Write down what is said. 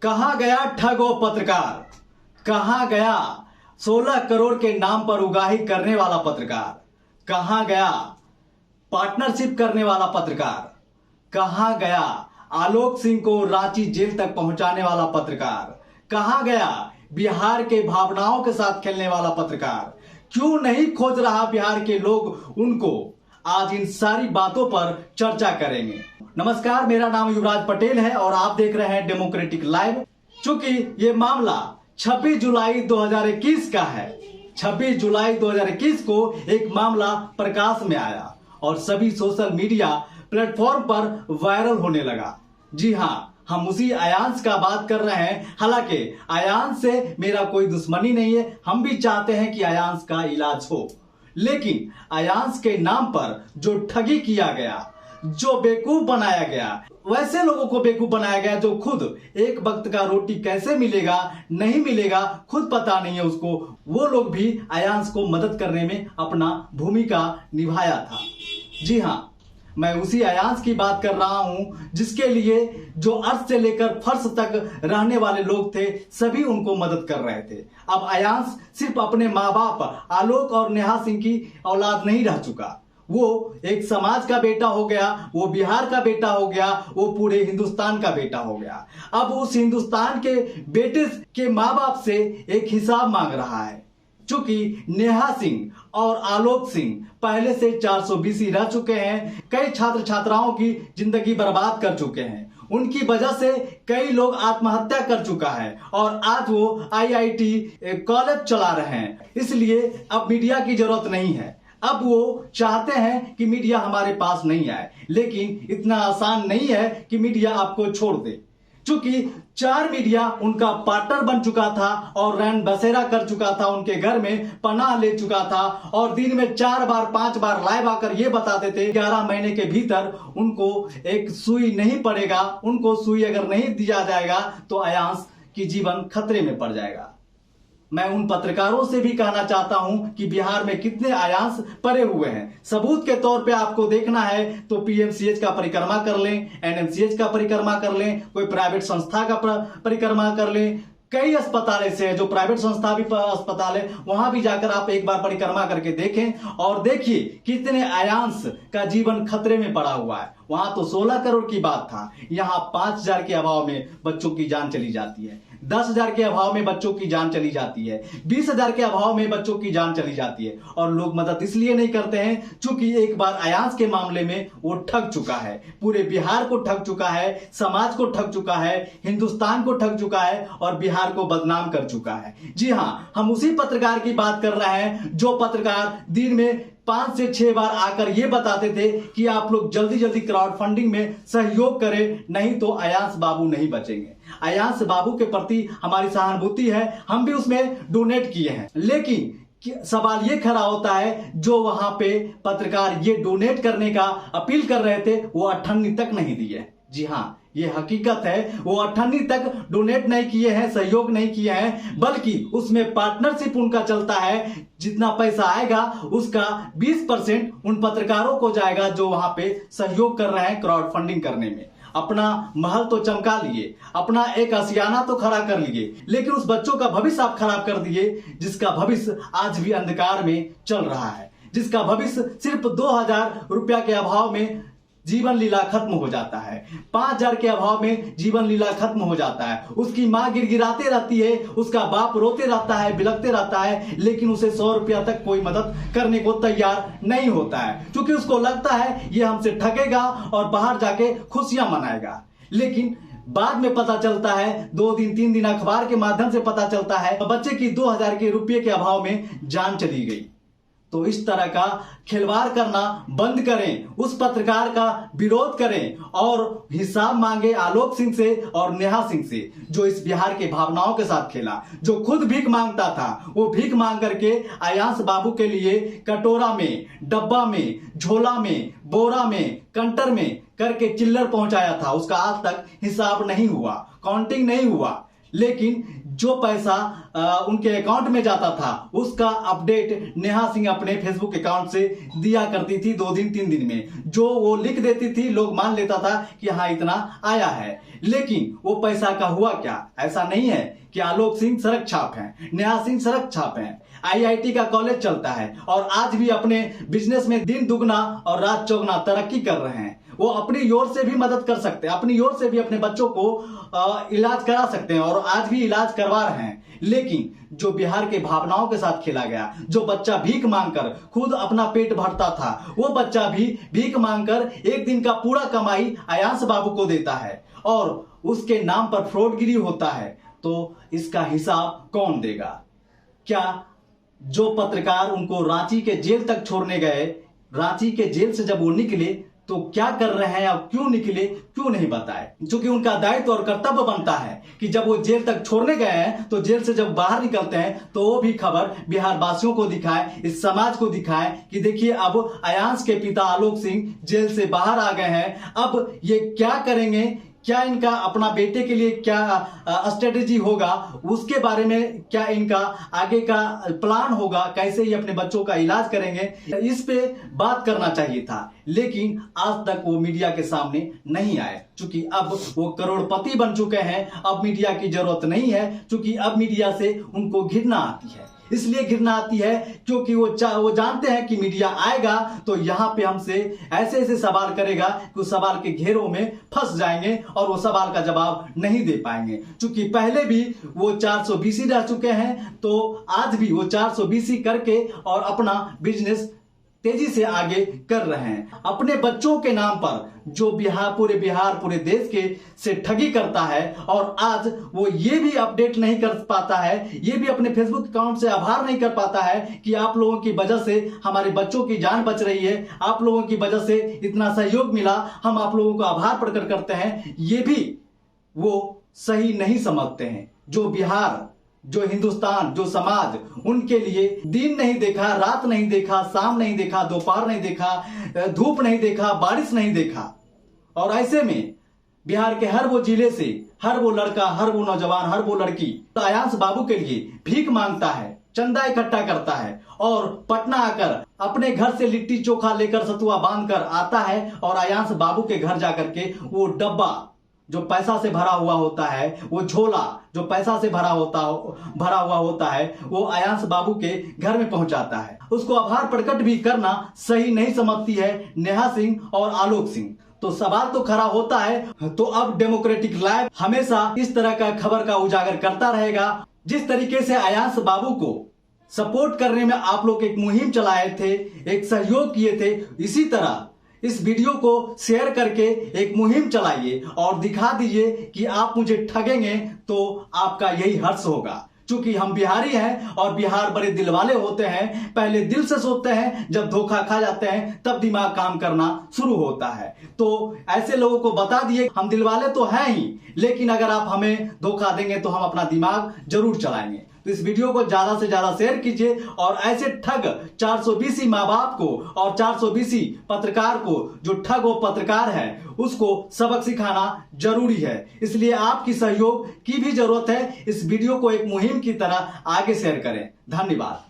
कहां गया ठग व पत्रकार, कहां गया 16 करोड़ के नाम पर उगाही करने वाला पत्रकार, कहां गया पार्टनरशिप करने वाला पत्रकार, कहां गया आलोक सिंह को रांची जेल तक पहुंचाने वाला पत्रकार, कहां गया बिहार के भावनाओं के साथ खेलने वाला पत्रकार। क्यों नहीं खोज रहा बिहार के लोग उनको? आज इन सारी बातों पर चर्चा करेंगे। नमस्कार, मेरा नाम युवराज पटेल है और आप देख रहे हैं डेमोक्रेटिक लाइव। चूंकि ये मामला 26 जुलाई 2021 का है, 26 जुलाई 2021 को एक मामला प्रकाश में आया और सभी सोशल मीडिया प्लेटफॉर्म पर वायरल होने लगा। जी हाँ, हम उसी अयांश का बात कर रहे हैं। हालांकि अयांश से मेरा कोई दुश्मनी नहीं है, हम भी चाहते हैं कि अयांश का इलाज हो, लेकिन अयांश के नाम पर जो ठगी किया गया, जो बेवकूफ बनाया गया, वैसे लोगों को बेवकूफ बनाया गया जो खुद एक वक्त का रोटी कैसे मिलेगा नहीं मिलेगा खुद पता नहीं है उसको, वो लोग भी अयांश को मदद करने में अपना भूमिका निभाया था। जी हाँ, मैं उसी अयांश की बात कर रहा हूं जिसके लिए जो अर्श से लेकर फर्श तक रहने वाले लोग थे, सभी उनको मदद कर रहे थे। अब अयांश सिर्फ अपने माँ बाप आलोक और नेहा सिंह की औलाद नहीं रह चुका, वो एक समाज का बेटा हो गया, वो बिहार का बेटा हो गया, वो पूरे हिंदुस्तान का बेटा हो गया। अब उस हिंदुस्तान के बेटे के माँ बाप से एक हिसाब मांग रहा है। चूंकि नेहा सिंह और आलोक सिंह पहले से 420 रह चुके हैं, कई छात्र छात्राओं की जिंदगी बर्बाद कर चुके हैं, उनकी वजह से कई लोग आत्महत्या कर चुका है और आज वो IIT कॉलेज चला रहे हैं। इसलिए अब मीडिया की जरूरत नहीं है। अब वो चाहते हैं कि मीडिया हमारे पास नहीं आए, लेकिन इतना आसान नहीं है कि मीडिया आपको छोड़ दे। चूंकि 4 मीडिया उनका पार्टनर बन चुका था और रैन बसेरा कर चुका था, उनके घर में पनाह ले चुका था और दिन में 4 बार 5 बार लाइव आकर ये बताते थे 11 महीने के भीतर उनको एक सुई नहीं पड़ेगा, उनको सुई अगर नहीं दिया जाएगा तो अयांश की जीवन खतरे में पड़ जाएगा। मैं उन पत्रकारों से भी कहना चाहता हूं कि बिहार में कितने अयांश पड़े हुए हैं। सबूत के तौर पे आपको देखना है तो PMCH का परिक्रमा कर लें, NMCH का परिक्रमा कर लें, कोई प्राइवेट संस्था का परिक्रमा कर लें। कई अस्पताल ऐसे हैं जो प्राइवेट संस्था भी अस्पताल है, वहां भी जाकर आप एक बार परिक्रमा करके देखें और देखिए कितने अयांश का जीवन खतरे में पड़ा हुआ है। वहां तो 16 करोड़ की बात था, यहाँ 5,000 के अभाव में बच्चों की जान चली जाती है, 10,000 के अभाव में बच्चों की जान चली जाती है, 20,000 के अभाव में बच्चों की जान चली जाती है। और लोग मदद इसलिए नहीं करते हैं क्योंकि एक बार अयांश के मामले में वो ठग चुका है, पूरे बिहार को ठग चुका है, समाज को ठग चुका है, हिंदुस्तान को ठग चुका है और बिहार को बदनाम कर चुका है। जी हाँ, हम उसी पत्रकार की बात कर रहे हैं जो पत्रकार दिन में 5 से 6 बार आकर ये बताते थे कि आप लोग जल्दी जल्दी क्राउड फंडिंग में सहयोग करें, नहीं तो अयांश बाबू नहीं बचेंगे। अयांश बाबू के प्रति हमारी सहानुभूति है, हम भी उसमें डोनेट किए हैं, लेकिन सवाल ये खड़ा होता है जो वहां पे पत्रकार ये डोनेट करने का अपील कर रहे थे वो 98 तक नहीं दिए। जी हाँ, ये हकीकत है, वो 98 तक डोनेट नहीं किए हैं, सहयोग नहीं किए हैं, बल्कि उसमें पार्टनरशिप उनका चलता है। जितना पैसा आएगा उसका 20% उन पत्रकारों को जाएगा जो वहां पे सहयोग कर रहे हैं क्राउड फंडिंग करने में। अपना महल तो चमका लिए, अपना एक आशियाना तो खड़ा कर लिए, लेकिन उस बच्चों का भविष्य आप खराब कर दिए जिसका भविष्य आज भी अंधकार में चल रहा है, जिसका भविष्य सिर्फ 2,000 रुपया के अभाव में जीवन लीला खत्म हो जाता है, 5,000 के अभाव में जीवन लीला खत्म हो जाता है। उसकी माँ गिड़गिड़ाते रहती है, उसका बाप रोते रहता है, बिलखते रहता है, लेकिन उसे 100 रुपया तक कोई मदद करने को तैयार नहीं होता है, क्योंकि उसको लगता है ये हमसे ठगेगा और बाहर जाके खुशियां मनाएगा। लेकिन बाद में पता चलता है, 2 दिन 3 दिन अखबार के माध्यम से पता चलता है बच्चे की 2,000 के रुपये के अभाव में जान चली गई। तो इस तरह का खिलवाड़ करना बंद करें, उस पत्रकार का विरोध करें और हिसाब मांगे आलोक सिंह से और नेहा सिंह से, जो इस बिहार के भावनाओं के साथ खेला, जो खुद भीख मांगता था। वो भीख मांग करके अयांश बाबू के लिए कटोरा में, डब्बा में, झोला में, बोरा में, कंटर में करके चिल्लर पहुंचाया था। उसका आज तक हिसाब नहीं हुआ, काउंटिंग नहीं हुआ। लेकिन जो पैसा उनके अकाउंट में जाता था उसका अपडेट नेहा सिंह अपने फेसबुक अकाउंट से दिया करती थी 2 दिन 3 दिन में। जो वो लिख देती थी, लोग मान लेता था कि हाँ इतना आया है, लेकिन वो पैसा का हुआ क्या? ऐसा नहीं है कि आलोक सिंह सड़क छाप हैं, नेहा सिंह सड़क छाप हैं। आईआईटी का कॉलेज चलता है और आज भी अपने बिजनेस में दिन दुगना और रात चौगुना तरक्की कर रहे हैं। वो अपनी ओर से भी मदद कर सकते हैं, अपनी ओर से भी अपने बच्चों को इलाज करा सकते हैं और आज भी इलाज करवा रहे हैं। लेकिन जो बिहार के भावनाओं के साथ खेला गया, जो बच्चा भीख मांगकर खुद अपना पेट भरता था, वो बच्चा भी भीख मांगकर एक दिन का पूरा कमाई अयांश बाबू को देता है और उसके नाम पर फ्रॉडगिरी होता है, तो इसका हिसाब कौन देगा? क्या जो पत्रकार उनको रांची के जेल तक छोड़ने गए, रांची के जेल से जब वो निकले तो क्या कर रहे हैं और क्यों निकले, क्यों नहीं बताए? क्योंकि उनका दायित्व और कर्तव्य बनता है कि जब वो जेल तक छोड़ने गए हैं तो जेल से जब बाहर निकलते हैं तो वो भी खबर बिहार वासियों को दिखाए, इस समाज को दिखाए कि देखिए अब अयांश के पिता आलोक सिंह जेल से बाहर आ गए हैं, अब ये क्या करेंगे, क्या इनका अपना बेटे के लिए क्या स्ट्रेटेजी होगा, उसके बारे में क्या इनका आगे का प्लान होगा, कैसे ये अपने बच्चों का इलाज करेंगे, इस पे बात करना चाहिए था। लेकिन आज तक वो मीडिया के सामने नहीं आए, क्योंकि अब वो करोड़पति बन चुके हैं। अब मीडिया की जरूरत नहीं है, क्योंकि अब मीडिया से उनको घृणा आती है। इसलिए घृणा आती है क्योंकि वो जानते हैं कि मीडिया आएगा तो यहाँ पे हमसे ऐसे ऐसे सवाल करेगा कि उस सवाल के घेरों में फंस जाएंगे और वो सवाल का जवाब नहीं दे पाएंगे। क्योंकि पहले भी वो 420 रह चुके हैं, तो आज भी वो 420 करके और अपना बिजनेस तेजी से आगे कर रहे हैं। अपने बच्चों के नाम पर जो बिहार पूरे देश के से ठगी करता है और आज वो ये भी अपडेट नहीं कर पाता है, ये भी अपने फेसबुक अकाउंट से आभार नहीं कर पाता है कि आप लोगों की वजह से हमारे बच्चों की जान बच रही है, आप लोगों की वजह से इतना सहयोग मिला, हम आप लोगों को आभार प्रकट करते हैं, ये भी वो सही नहीं समझते हैं। जो बिहार, जो हिंदुस्तान, जो समाज उनके लिए दिन नहीं देखा, रात नहीं देखा, शाम नहीं देखा, दोपहर नहीं देखा, धूप नहीं देखा, बारिश नहीं देखा। और ऐसे में बिहार के हर वो जिले से हर वो लड़का, हर वो नौजवान, हर वो लड़की अयांश बाबू के लिए भीख मांगता है, चंदा इकट्ठा करता है और पटना आकर अपने घर से लिट्टी चोखा लेकर सतुआ बांधकर आता है और अयांश बाबू के घर जाकर के वो डब्बा जो पैसा से भरा हुआ होता है, वो झोला जो पैसा से भरा हुआ होता है, वो अयांश बाबू के घर में पहुंचाता है। उसको आभार प्रकट भी करना सही नहीं समझती है नेहा सिंह और आलोक सिंह। तो सवाल तो खड़ा होता है, तो अब डेमोक्रेटिक लाइव हमेशा इस तरह का खबर का उजागर करता रहेगा। जिस तरीके से अयांश बाबू को सपोर्ट करने में आप लोग एक मुहिम चलाए थे, एक सहयोग किए थे, इसी तरह इस वीडियो को शेयर करके एक मुहिम चलाइए और दिखा दीजिए कि आप मुझे ठगेंगे तो आपका यही हर्ष होगा। क्योंकि हम बिहारी हैं और बिहार बड़े दिल वाले होते हैं, पहले दिल से सोचते हैं, जब धोखा खा जाते हैं तब दिमाग काम करना शुरू होता है। तो ऐसे लोगों को बता दिए हम दिल वाले तो हैं ही, लेकिन अगर आप हमें धोखा देंगे तो हम अपना दिमाग जरूर चलाएंगे। तो इस वीडियो को ज्यादा से ज्यादा शेयर कीजिए और ऐसे ठग 420 माँ बाप को और 420 पत्रकार को, जो ठग वो पत्रकार है, उसको सबक सिखाना जरूरी है। इसलिए आपकी सहयोग की भी जरूरत है। इस वीडियो को एक मुहिम की तरह आगे शेयर करें। धन्यवाद।